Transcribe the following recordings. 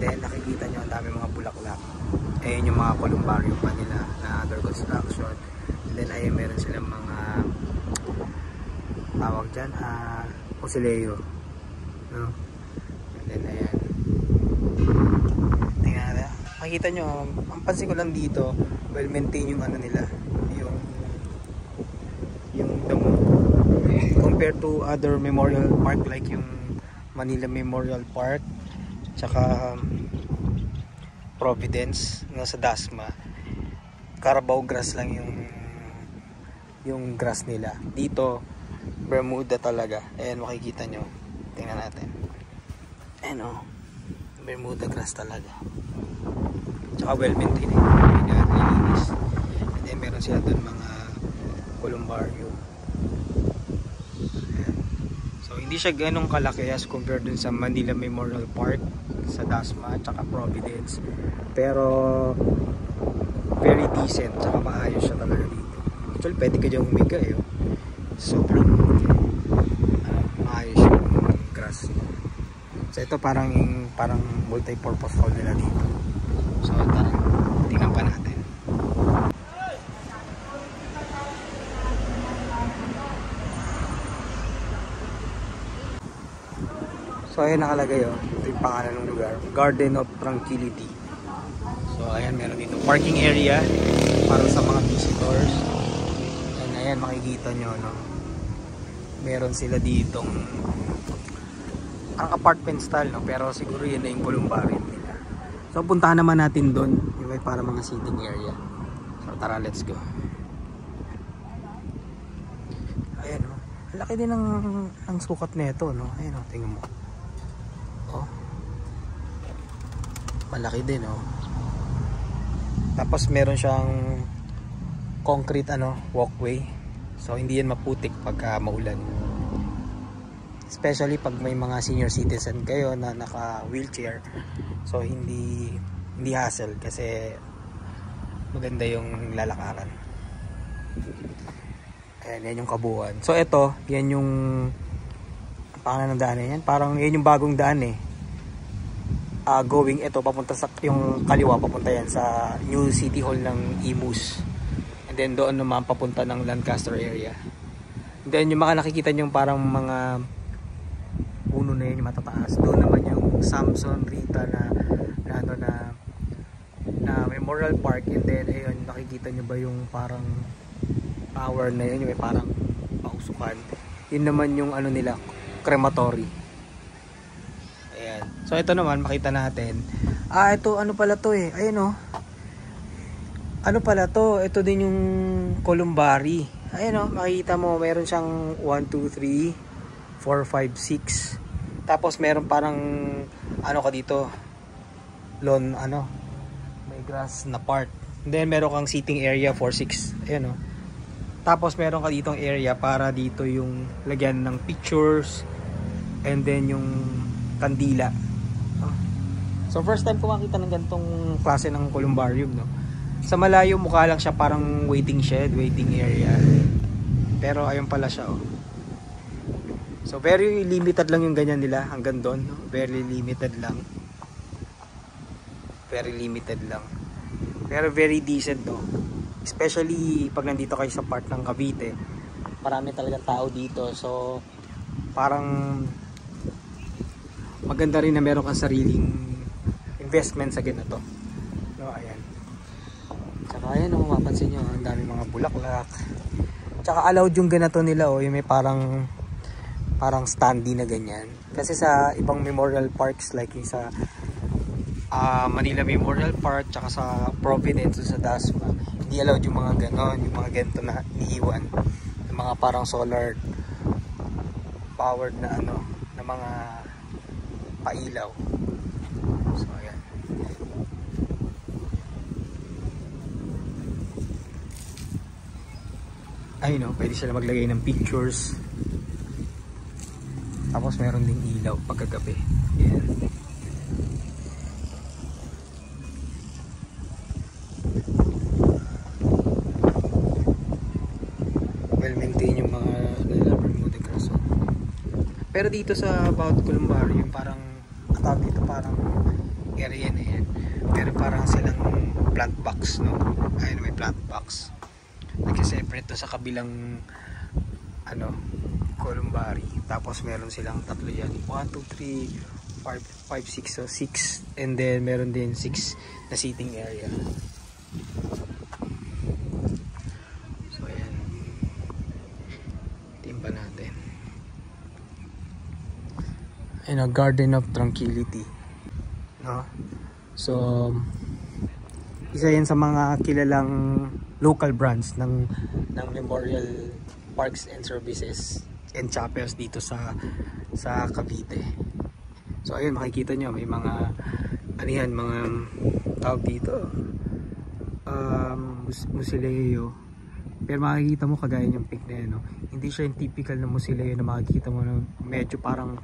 then nakikita nyo ang dami mga bulaklak. Ayun yung mga columbarium pa nila na under construction. And then ayun meron silang mga tawag dyan, Osileo, no? And then ayan, tingnan natin, makikita nyo, ang pansin ko lang dito, well maintain yung ano nila, yung damo compared to other memorial park like yung Manila Memorial Park tsaka Providence sa Dasma. Carabao grass lang yung grass nila. Dito Bermuda talaga. Ayan, makikita nyo, tingnan natin, ayan o, Bermuda grass talaga, tsaka well maintained, nilinis. And then meron sila dun mga columbarium. Ayan. So hindi siya ganong kalaki as compared dun sa Manila Memorial Park sa Dasma tsaka Providence, pero very decent tsaka maayos siya talaga dito. Actually pwede ka dyan humiga eh, sobrang maayos yung grass. So ito parang multi-purpose hall nila dito. So tara, tingnan pa natin. So ayan nakalagay ito yung pangalan ng lugar, Garden of Tranquility. So ayan, meron dito parking area para sa mga visitors. And ayan, makikita nyo, no, meron sila ditong ang apartment style, no, pero siguro yun na yung columbarium nila. So puntahan naman natin doon yung may para mga sitting area. So tara, let's go. Ayan, no, laki din ang sukat nito, no. Ayan, no, tingnan mo. Oh, malaki din, oh. Tapos meron siyang concrete walkway. So hindi yan maputik pagka maulan. Especially pag may mga senior citizen kayo na naka wheelchair. So hindi hassle kasi maganda yung lalakaran. Ayan, yan yung kabuuan. So ito, yan yung pangalan ng daan yan. Parang yan yung bagong daan eh. Going ito papunta sa yung kaliwa, papunta yan sa new city hall ng Imus. And then doon naman papunta ng Lancaster area. And then yung mga nakikita nyo parang mga puno na yun, yung matataas. Doon naman yung Samson Rita na Memorial Park. And then ayun, nakikita nyo ba yung parang tower na yun, yung may parang pausukan. Yun naman yung nila, crematory. Ayan. So ito naman makita natin. Ito pala to eh. Ayun oh. Ano pala to? Ito din yung columbari. Ayun oh, makikita mo meron siyang 1 2 3 4 5 6. Tapos meron parang ka dito. Lawn may grass na part. And then meron kang sitting area for 6. Ayun oh. Tapos meron ka ditong area para dito yung lagyan ng pictures. And then yung kandila. So first time ko makita ng ganitong klase ng columbarium, no. Sa malayo mukha lang siya parang waiting shed, waiting area. Pero ayun pala siya, oh. So very limited lang yung ganyan nila hanggang doon, no? Very limited lang. Very limited lang. Pero very decent, no. Especially pag nandito kayo sa part ng Cavite. Marami talagang tao dito. So parang maganda rin na meron kang sariling investment sa ganito. No, ayan. Tsaka ayan, mapapansin nyo, ang dami mga bulaklak. Tsaka allowed yung ganito nila, oh, yung may parang standee na ganyan. Kasi sa ibang memorial parks like yung sa Manila Memorial Park, tsaka sa Providence sa Dasma, hindi allowed yung mga ganon, yung mga ganito na iniiwan. Yung mga parang solar powered na na mga pailaw. So ayan. Ayun, no, pwede sila maglagay ng pictures. Tapos meron ding ilaw pagkagabi. Ayan. Well maintain yung mga Bermuda grass. Pero dito sa Bawat Columbarium parang tawag dito, parang area na yan. Pero parang silang plant box, no? Ayun, may plant box. Nagsiseparate to sa kabilang ano, columbary. Tapos meron silang tatlo yan. 1, 2, 3, 5, 6. So 6. And then meron din 6 na seating area. So ayan. Timba natin. And a garden of tranquility. No? So isa yan sa mga kilalang local brands ng Memorial Parks and Services and Chapels dito sa Cavite. So ayun, makikita nyo may mga ano yan, mga tawag dito musileo. Pero makikita mo kagaya niyang pink na yan, no? Hindi siya yung typical na musileo na makikita mo na medyo parang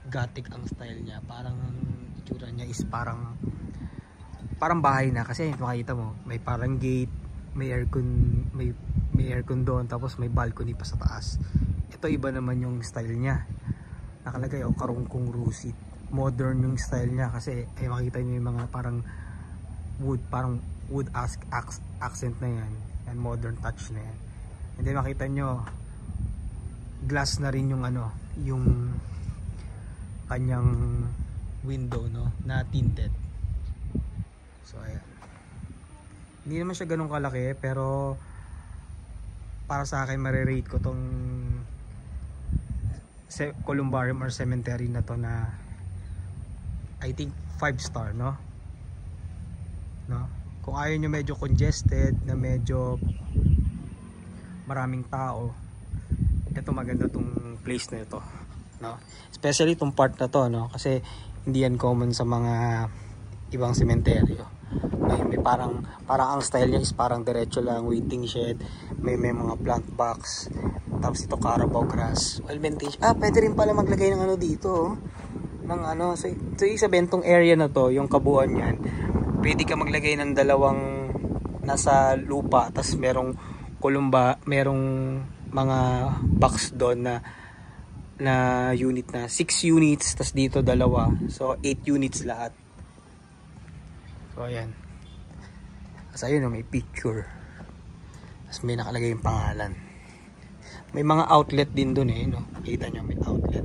gothic ang style niya. Parang itsura niya is parang bahay na, kasi makita mo may parang gate, may aircon doon, tapos may balcony pa sa taas. Ito iba naman yung style niya, nakalagay karungkong rusit. Modern yung style niya kasi ay makita niyo yung mga parang wood accent na yan, and modern touch na yan. And then makita nyo glass na rin yung ano, yung kanyang window, no, na tinted. So ayan, hindi naman siya ganun kalaki, pero para sa akin marirate ko tong columbarium or cemetery na to na I think 5 star, no? Kung ayaw nyo medyo congested, na medyo maraming tao, ito maganda tong place na ito, no? Especially tong part na to, no? Kasi hindi yan common sa mga ibang sementeryo. May parang ang style niya is parang diretso lang, waiting shed, may mga plant box, tapos ito Carabao grass, well vintage. Pwede rin pala maglagay ng ano dito, ng ano, so sa bentong area na to, yung kabuuan niyan, pwede ka maglagay ng dalawang nasa lupa, tapos merong merong mga box doon na unit na 6 units, tapos dito dalawa, so 8 units lahat. So ayan, tapos ayun, may picture, tapos may nakalagay yung pangalan. May mga outlet din doon, no? Kita nyo may outlet.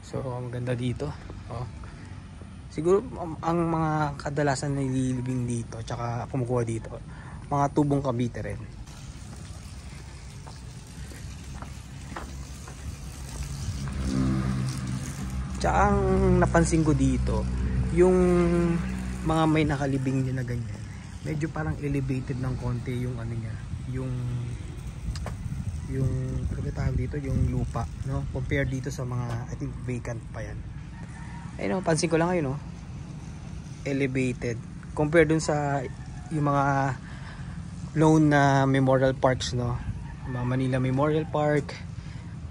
So maganda dito, siguro ang mga kadalasan na nililibing dito tsaka kumukuha dito, mga tubong Cavite rin. Tsaka ang napansin ko dito, yung mga may nakalibing niya na ganyan, medyo parang elevated ng konti yung ano niya, yung tawag dito, yung lupa, no? Compare dito sa mga, I think vacant pa yan. Ayun, pansin ko lang ngayon, no? Elevated compare dun sa yung mga known na memorial parks, no? Mga Manila Memorial Park,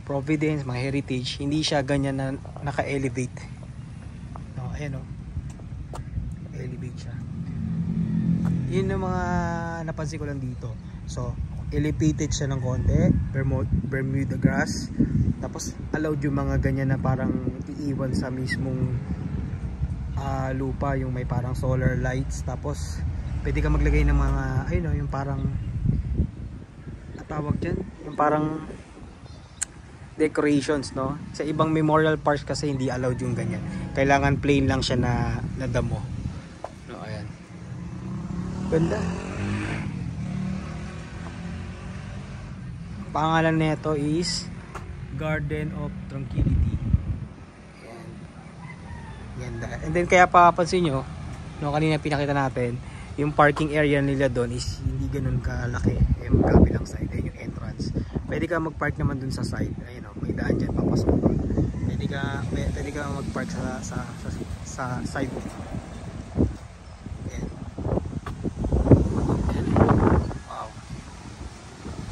Providence, mga heritage, hindi siya ganyan na naka-elevate, no? Ayan, no? Elevate siya. Yun ang mga napansin ko lang dito. So elevated siya ng konti, Bermuda grass, tapos allowed yung mga ganyan na parang iiwan sa mismong lupa, yung may parang solar lights, tapos pwede ka maglagay ng mga ayun, yung parang tawag dyan, yung parang decorations, no? Sa ibang memorial parks kasi hindi allowed yung ganyan, kailangan plain lang siya na damo, no? Ayan, ganda. Pangalan nito is Garden of Tranquility. Ayan. Ganda. And then kaya papansin nyo, no, kanina pinakita natin, yung parking area nila doon is hindi ganun kalaki. Yung kabilang side, ayun yung entrance. Pwede ka mag-park naman dun sa side. Ayun, no, may daan dyan, papasok ka. Pwede ka mag-park sa side. Ayan. Wow.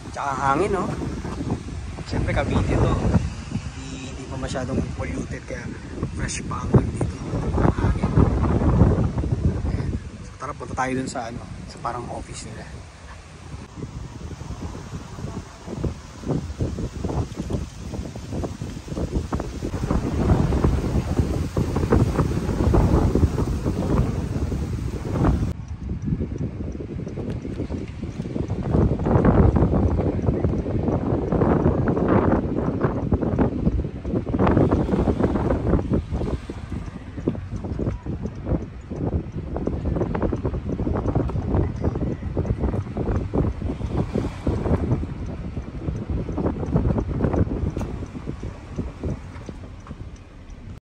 Tsaka hangin, no? Siyempre Cavite to, hindi pa masyadong polluted, kaya fresh pa ang dito ang hangin. So tara, punta tayo dun sa sa parang office nila.